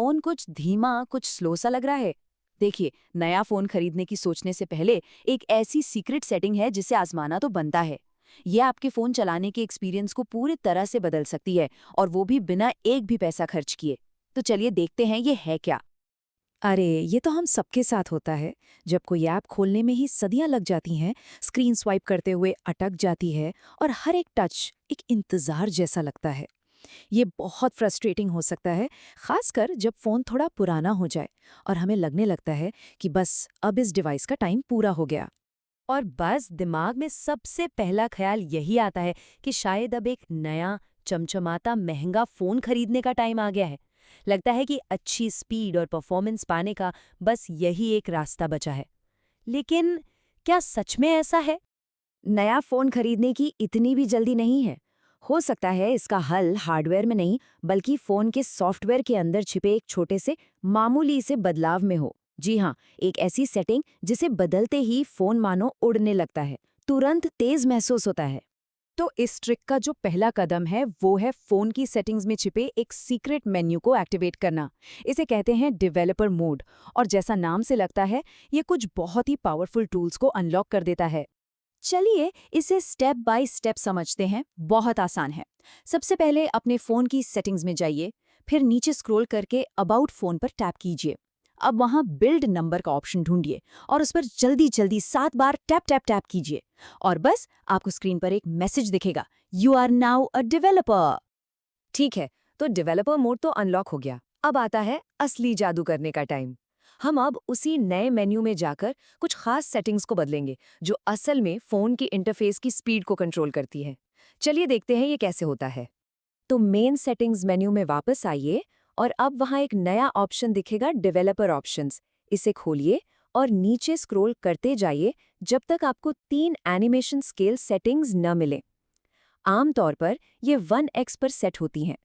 Phone कुछ धीमा, कुछ स्लो सा लग रहा है। देखिए, नया फोन खरीदने की सोचने से पहले एक ऐसी सीक्रेट सेटिंग है जिसे आजमाना तो बनता है। ये आपके फोन चलाने के एक्सपीरियंस को पूरी तरह से बदल सकती है, और वो भी बिना एक भी पैसा खर्च किए। तो चलिए देखते हैं ये है क्या। अरे, ये तो हम सबके साथ होता है। जब कोई ऐप खोलने में ही सदियां लग जाती हैं, स्क्रीन स्वाइप करते हुए अटक जाती है और हर एक टच एक इंतजार जैसा लगता है। ये बहुत फ्रस्ट्रेटिंग हो सकता है, खासकर जब फोन थोड़ा पुराना हो जाए और हमें लगने लगता है कि बस अब इस डिवाइस का टाइम पूरा हो गया। और बस दिमाग में सबसे पहला ख्याल यही आता है कि शायद अब एक नया चमचमाता महंगा फोन खरीदने का टाइम आ गया है। लगता है कि अच्छी स्पीड और परफॉर्मेंस पाने का बस यही एक रास्ता बचा है। लेकिन क्या सच में ऐसा है? नया फोन खरीदने की इतनी भी जल्दी नहीं है। हो सकता है इसका हल हार्डवेयर में नहीं, बल्कि फोन के सॉफ्टवेयर के अंदर छिपे एक छोटे से मामूली से बदलाव में हो। जी हाँ, एक ऐसी सेटिंग जिसे बदलते ही फोन मानो उड़ने लगता है, तुरंत तेज महसूस होता है। तो इस ट्रिक का जो पहला कदम है वो है फोन की सेटिंग्स में छिपे एक सीक्रेट मेन्यू को एक्टिवेट करना। इसे कहते हैं डेवलपर मोड, और जैसा नाम से लगता है, ये कुछ बहुत ही पावरफुल टूल्स को अनलॉक कर देता है। चलिए इसे स्टेप बाय स्टेप समझते हैं। बहुत आसान है। सबसे पहले अपने फोन की सेटिंग्स में जाइए, फिर नीचे स्क्रॉल करके अबाउट फोन पर टैप कीजिए। अब वहां बिल्ड नंबर का ऑप्शन ढूंढिए और उस पर जल्दी जल्दी 7 बार टैप टैप टैप कीजिए। और बस आपको स्क्रीन पर एक मैसेज दिखेगा, you are now a developer. ठीक है, तो डेवलपर मोड तो अनलॉक हो गया। अब आता है असली जादू करने का टाइम। हम अब उसी नए मेन्यू में जाकर कुछ खास सेटिंग्स को बदलेंगे, जो असल में फोन की इंटरफेस की स्पीड को कंट्रोल करती है। चलिए देखते हैं ये कैसे होता है। तो मेन सेटिंग्स मेन्यू में वापस आइए और अब वहां एक नया ऑप्शन दिखेगा, डेवलपर ऑप्शंस। इसे खोलिए और नीचे स्क्रॉल करते जाइए जब तक आपको 3 एनिमेशन स्केल सेटिंग्स न मिले। आमतौर पर ये 1x पर सेट होती हैं।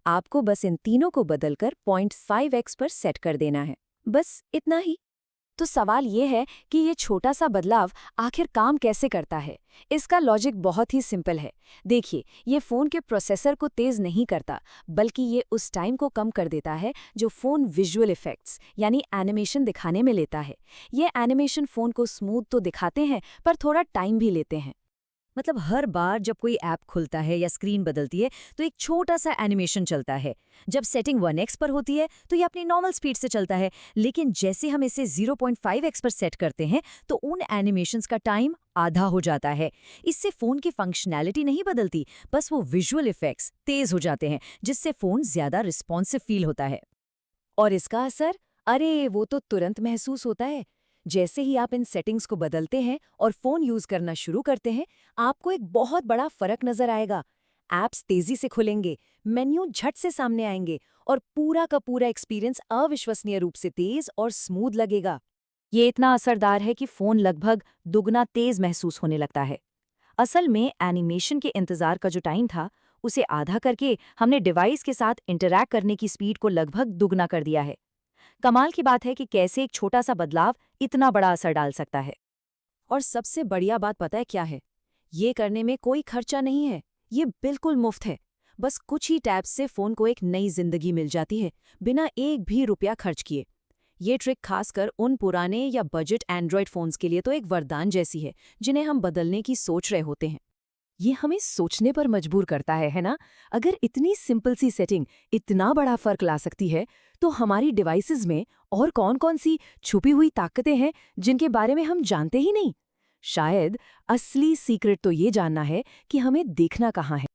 आपको बस इन तीनों को बदलकर 0.5x पर सेट कर देना है। बस इतना ही। तो सवाल ये है कि ये छोटा सा बदलाव आखिर काम कैसे करता है। इसका लॉजिक बहुत ही सिंपल है। देखिए, ये फ़ोन के प्रोसेसर को तेज़ नहीं करता, बल्कि ये उस टाइम को कम कर देता है जो फ़ोन विजुअल इफ़ेक्ट्स यानी एनिमेशन दिखाने में लेता है। ये एनिमेशन फ़ोन को स्मूथ तो दिखाते हैं, पर थोड़ा टाइम भी लेते हैं। मतलब हर बार जब कोई ऐप खुलता है या स्क्रीन बदलती है तो एक छोटा सा एनिमेशन चलता है। जब सेटिंग 1x पर होती है तो ये अपनी नॉर्मल स्पीड से चलता है, लेकिन जैसे हम इसे 0.5x पर सेट करते हैं तो उन एनिमेशंस का टाइम आधा हो जाता है। इससे फोन की फंक्शनैलिटी नहीं बदलती, बस वो विजुअल इफेक्ट्स तेज हो जाते हैं, जिससे फोन ज्यादा रिस्पॉन्सिव फील होता है। और इसका असर, अरे वो तो तुरंत महसूस होता है। जैसे ही आप इन सेटिंग्स को बदलते हैं और फोन यूज करना शुरू करते हैं, आपको एक बहुत बड़ा फर्क नजर आएगा। ऐप्स तेजी से खुलेंगे, मेन्यू झट से सामने आएंगे, और पूरा का पूरा एक्सपीरियंस अविश्वसनीय रूप से तेज और स्मूथ लगेगा। ये इतना असरदार है कि फोन लगभग दुगना तेज महसूस होने लगता है। असल में एनिमेशन के इंतजार का जो टाइम था, उसे आधा करके हमने डिवाइस के साथ इंटरैक्ट करने की स्पीड को लगभग दुगना कर दिया है। कमाल की बात है कि कैसे एक छोटा सा बदलाव इतना बड़ा असर डाल सकता है। और सबसे बढ़िया बात पता है क्या है? ये करने में कोई खर्चा नहीं है। ये बिल्कुल मुफ्त है। बस कुछ ही टैब्स से फोन को एक नई जिंदगी मिल जाती है, बिना एक भी रुपया खर्च किए। ये ट्रिक खासकर उन पुराने या बजट एंड्रॉयड फोन्स के लिए तो एक वरदान जैसी है, जिन्हें हम बदलने की सोच रहे होते हैं। ये हमें सोचने पर मजबूर करता है ना? अगर इतनी सिंपल सी सेटिंग इतना बड़ा फर्क ला सकती है, तो हमारी डिवाइसेस में और कौन-कौन सी छुपी हुई ताकतें हैं जिनके बारे में हम जानते ही नहीं? शायद असली सीक्रेट तो ये जानना है कि हमें देखना कहाँ है।